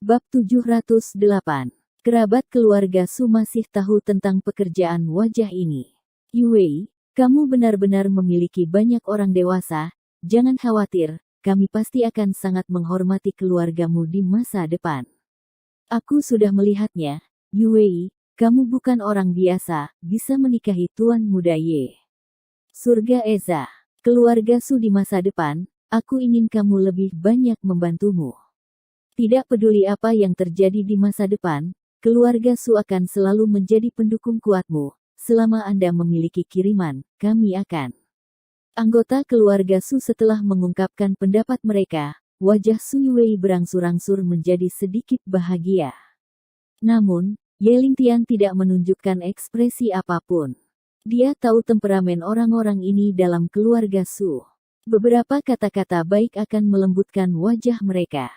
Bab 708. Kerabat keluarga Su masih tahu tentang pekerjaan wajah ini. Yue, kamu benar-benar memiliki banyak orang dewasa, jangan khawatir, kami pasti akan sangat menghormati keluargamu di masa depan. Aku sudah melihatnya, Yue, kamu bukan orang biasa, bisa menikahi Tuan Muda Ye. Surga Eza, keluarga Su di masa depan, aku ingin kamu lebih banyak membantumu. Tidak peduli apa yang terjadi di masa depan, keluarga Su akan selalu menjadi pendukung kuatmu. Selama Anda memiliki kiriman, kami akan. Anggota keluarga Su setelah mengungkapkan pendapat mereka, wajah Su Yue berangsur-angsur menjadi sedikit bahagia. Namun, Ye Lingtian tidak menunjukkan ekspresi apapun. Dia tahu temperamen orang-orang ini dalam keluarga Su. Beberapa kata-kata baik akan melembutkan wajah mereka.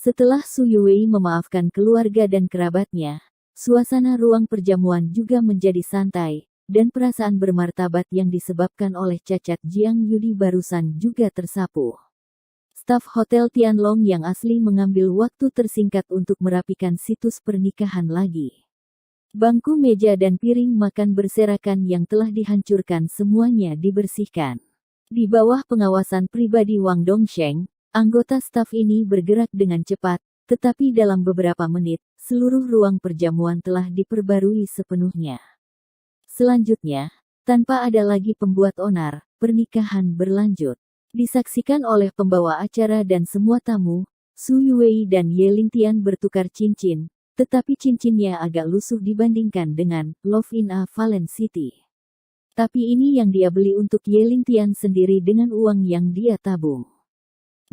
Setelah Su Yue memaafkan keluarga dan kerabatnya, suasana ruang perjamuan juga menjadi santai, dan perasaan bermartabat yang disebabkan oleh cacat Jiang Yudi barusan juga tersapu. Staf Hotel Tianlong yang asli mengambil waktu tersingkat untuk merapikan situs pernikahan lagi. Bangku meja dan piring makan berserakan yang telah dihancurkan semuanya dibersihkan. Di bawah pengawasan pribadi Wang Dongsheng, anggota staf ini bergerak dengan cepat, tetapi dalam beberapa menit, seluruh ruang perjamuan telah diperbarui sepenuhnya. Selanjutnya, tanpa ada lagi pembuat onar, pernikahan berlanjut. Disaksikan oleh pembawa acara dan semua tamu, Su Yue dan Ye Lingtian bertukar cincin, tetapi cincinnya agak lusuh dibandingkan dengan Love in a Fallen City. Tapi ini yang dia beli untuk Ye Lingtian sendiri dengan uang yang dia tabung.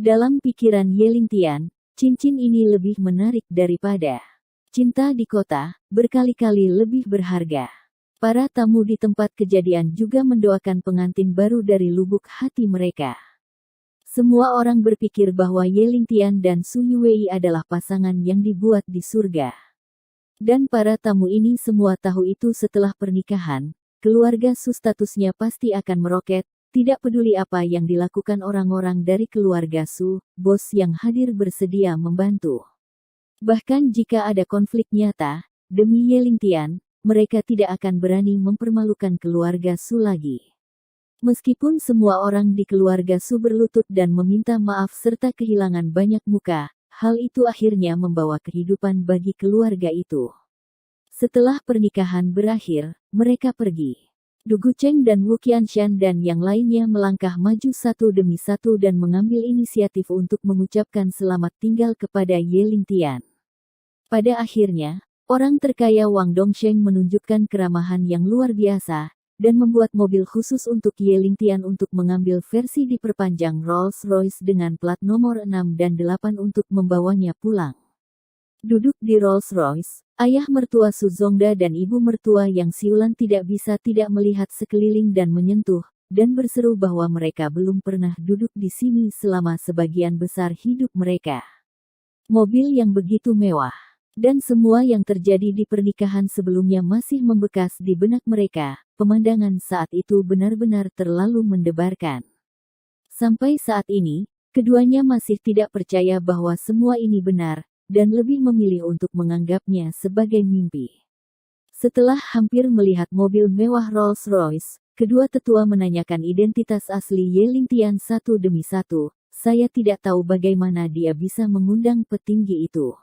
Dalam pikiran Ye Lingtian, cincin ini lebih menarik daripada cinta di kota, berkali-kali lebih berharga. Para tamu di tempat kejadian juga mendoakan pengantin baru dari lubuk hati mereka. Semua orang berpikir bahwa Ye Lingtian dan Su Yue adalah pasangan yang dibuat di surga. Dan para tamu ini semua tahu itu setelah pernikahan, keluarga Su statusnya pasti akan meroket. Tidak peduli apa yang dilakukan orang-orang dari keluarga Su, bos yang hadir bersedia membantu. Bahkan jika ada konflik nyata, demi Ye Lingtian, mereka tidak akan berani mempermalukan keluarga Su lagi. Meskipun semua orang di keluarga Su berlutut dan meminta maaf serta kehilangan banyak muka, hal itu akhirnya membawa kehidupan bagi keluarga itu. Setelah pernikahan berakhir, mereka pergi. Du Gucheng dan Wu Qianshan dan yang lainnya melangkah maju satu demi satu dan mengambil inisiatif untuk mengucapkan selamat tinggal kepada Ye Lingtian. Pada akhirnya, orang terkaya Wang Dongsheng menunjukkan keramahan yang luar biasa, dan membuat mobil khusus untuk Ye Lingtian untuk mengambil versi diperpanjang Rolls-Royce dengan plat nomor 6 dan 8 untuk membawanya pulang. Duduk di Rolls-Royce, ayah mertua Su Zongda dan ibu mertua yang siulan tidak bisa tidak melihat sekeliling dan menyentuh, dan berseru bahwa mereka belum pernah duduk di sini selama sebagian besar hidup mereka. Mobil yang begitu mewah, dan semua yang terjadi di pernikahan sebelumnya masih membekas di benak mereka, pemandangan saat itu benar-benar terlalu mendebarkan. Sampai saat ini, keduanya masih tidak percaya bahwa semua ini benar, dan lebih memilih untuk menganggapnya sebagai mimpi. Setelah hampir melihat mobil mewah Rolls-Royce, kedua tetua menanyakan identitas asli Ye Lingtian satu demi satu. Saya tidak tahu bagaimana dia bisa mengundang petinggi itu.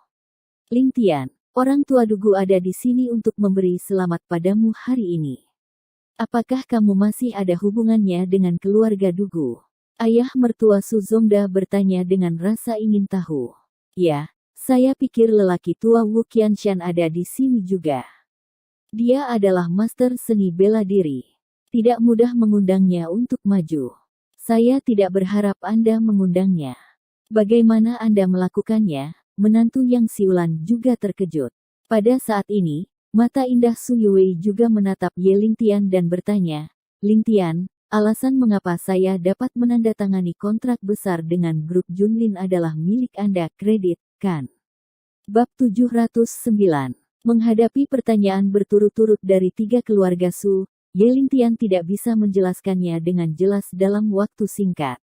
Lingtian, orang tua Dugu ada di sini untuk memberi selamat padamu hari ini. Apakah kamu masih ada hubungannya dengan keluarga Dugu? Ayah mertua Su Zongda bertanya dengan rasa ingin tahu. Ya. Saya pikir lelaki tua Wu Qianshan ada di sini juga. Dia adalah master seni bela diri. Tidak mudah mengundangnya untuk maju. Saya tidak berharap Anda mengundangnya. Bagaimana Anda melakukannya? Menantu yang siulan juga terkejut. Pada saat ini, mata indah Su Yue juga menatap Ye Lingtian dan bertanya, Lingtian, alasan mengapa saya dapat menandatangani kontrak besar dengan grup Junlin adalah milik Anda kredit, kan? Bab 709. Menghadapi pertanyaan berturut-turut dari tiga keluarga Su, Ye Lingtian tidak bisa menjelaskannya dengan jelas dalam waktu singkat.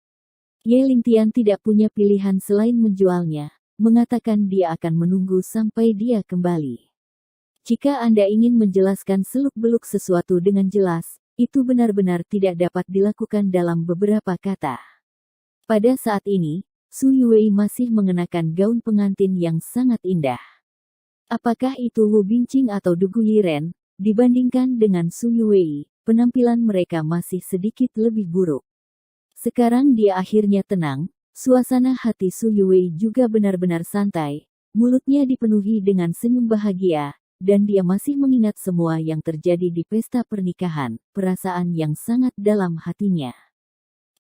Ye Lingtian tidak punya pilihan selain menjualnya, mengatakan dia akan menunggu sampai dia kembali. Jika Anda ingin menjelaskan seluk-beluk sesuatu dengan jelas, itu benar-benar tidak dapat dilakukan dalam beberapa kata. Pada saat ini, Su Yuwei masih mengenakan gaun pengantin yang sangat indah. Apakah itu Wu Binqing atau Du Guyiren? Dibandingkan dengan Su Yuwei, penampilan mereka masih sedikit lebih buruk. Sekarang dia akhirnya tenang, suasana hati Su Yuwei juga benar-benar santai, mulutnya dipenuhi dengan senyum bahagia, dan dia masih mengingat semua yang terjadi di pesta pernikahan, perasaan yang sangat dalam hatinya.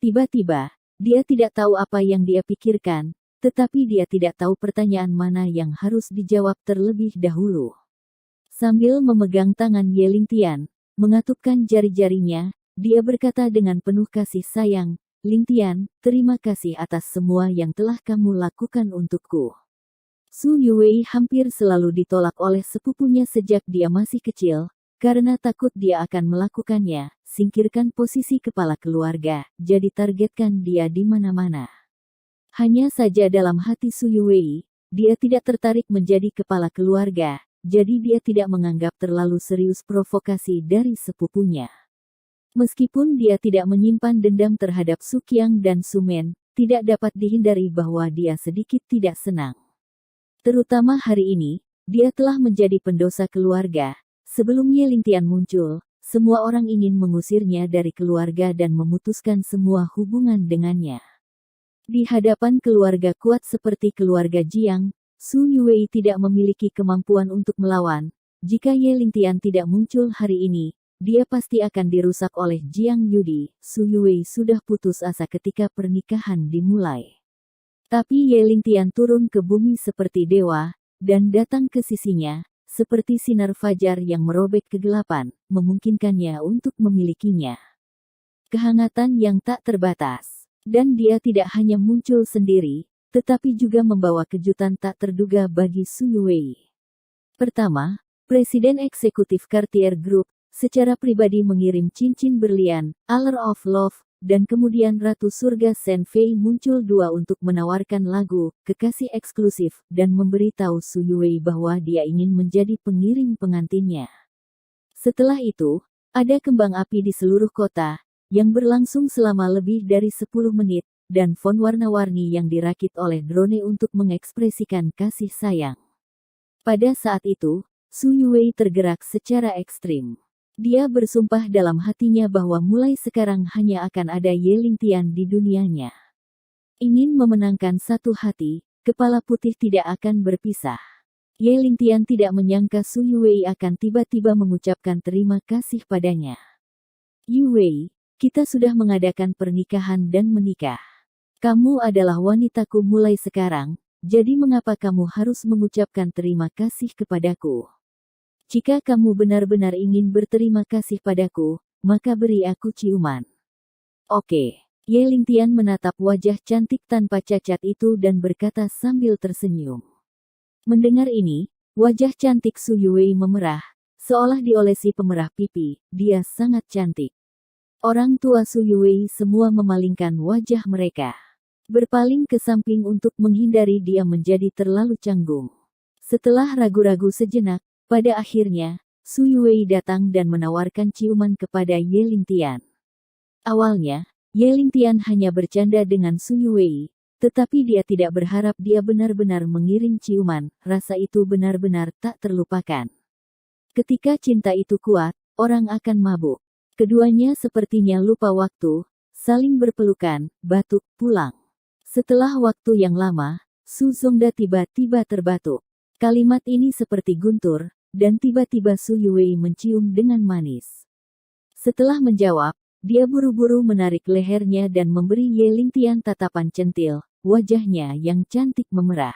Tiba-tiba, dia tidak tahu apa yang dia pikirkan, tetapi dia tidak tahu pertanyaan mana yang harus dijawab terlebih dahulu. Sambil memegang tangan Ye Lingtian, mengatupkan jari-jarinya, dia berkata dengan penuh kasih sayang, "Lingtian, terima kasih atas semua yang telah kamu lakukan untukku." Su Yuwei hampir selalu ditolak oleh sepupunya sejak dia masih kecil, karena takut dia akan melakukannya, singkirkan posisi kepala keluarga, jadi targetkan dia di mana-mana. Hanya saja dalam hati Su Yuwei, dia tidak tertarik menjadi kepala keluarga, jadi dia tidak menganggap terlalu serius provokasi dari sepupunya. Meskipun dia tidak menyimpan dendam terhadap Su Qiang dan Su Men, tidak dapat dihindari bahwa dia sedikit tidak senang. Terutama hari ini, dia telah menjadi pendosa keluarga. Sebelum Ye Lingtian muncul, semua orang ingin mengusirnya dari keluarga dan memutuskan semua hubungan dengannya. Di hadapan keluarga kuat seperti keluarga Jiang, Su Yuwei tidak memiliki kemampuan untuk melawan. Jika Ye Lingtian tidak muncul hari ini, dia pasti akan dirusak oleh Jiang Yudi. Su Yuwei sudah putus asa ketika pernikahan dimulai. Tapi Ye Lingtian turun ke bumi seperti dewa, dan datang ke sisinya, seperti sinar fajar yang merobek kegelapan, memungkinkannya untuk memilikinya. Kehangatan yang tak terbatas. Dan dia tidak hanya muncul sendiri, tetapi juga membawa kejutan tak terduga bagi Su Yuwei. Pertama, Presiden Eksekutif Cartier Group, secara pribadi mengirim cincin berlian, Allure of Love, dan kemudian Ratu Surga Shen Fei muncul dua untuk menawarkan lagu, kekasih eksklusif, dan memberitahu Su Yuwei bahwa dia ingin menjadi pengiring pengantinnya. Setelah itu, ada kembang api di seluruh kota, yang berlangsung selama lebih dari 10 menit, dan font warna-warni yang dirakit oleh drone untuk mengekspresikan kasih sayang. Pada saat itu, Su Yuwei tergerak secara ekstrim. Dia bersumpah dalam hatinya bahwa mulai sekarang hanya akan ada Ye Lingtian di dunianya. Ingin memenangkan satu hati, kepala putih tidak akan berpisah. Ye Lingtian tidak menyangka Su Yuwei akan tiba-tiba mengucapkan terima kasih padanya. "Yuwei, kita sudah mengadakan pernikahan dan menikah. Kamu adalah wanitaku mulai sekarang, jadi mengapa kamu harus mengucapkan terima kasih kepadaku? Jika kamu benar-benar ingin berterima kasih padaku, maka beri aku ciuman." "Oke." Ye Lingtian menatap wajah cantik tanpa cacat itu dan berkata sambil tersenyum. Mendengar ini, wajah cantik Su Yuwei memerah, seolah diolesi pemerah pipi. Dia sangat cantik. Orang tua Su Yuwei semua memalingkan wajah mereka. Berpaling ke samping untuk menghindari dia menjadi terlalu canggung. Setelah ragu-ragu sejenak, pada akhirnya, Su Yuwei datang dan menawarkan ciuman kepada Ye Lingtian. Awalnya, Ye Lingtian hanya bercanda dengan Su Yuwei, tetapi dia tidak berharap dia benar-benar mengirim ciuman, rasa itu benar-benar tak terlupakan. Ketika cinta itu kuat, orang akan mabuk. Keduanya sepertinya lupa waktu, saling berpelukan, batuk, pulang. Setelah waktu yang lama, Su Zongda tiba-tiba terbatuk. Kalimat ini seperti guntur, dan tiba-tiba Su Yuwei mencium dengan manis. Setelah menjawab, dia buru-buru menarik lehernya dan memberi Ye Lingtian tatapan centil, wajahnya yang cantik memerah.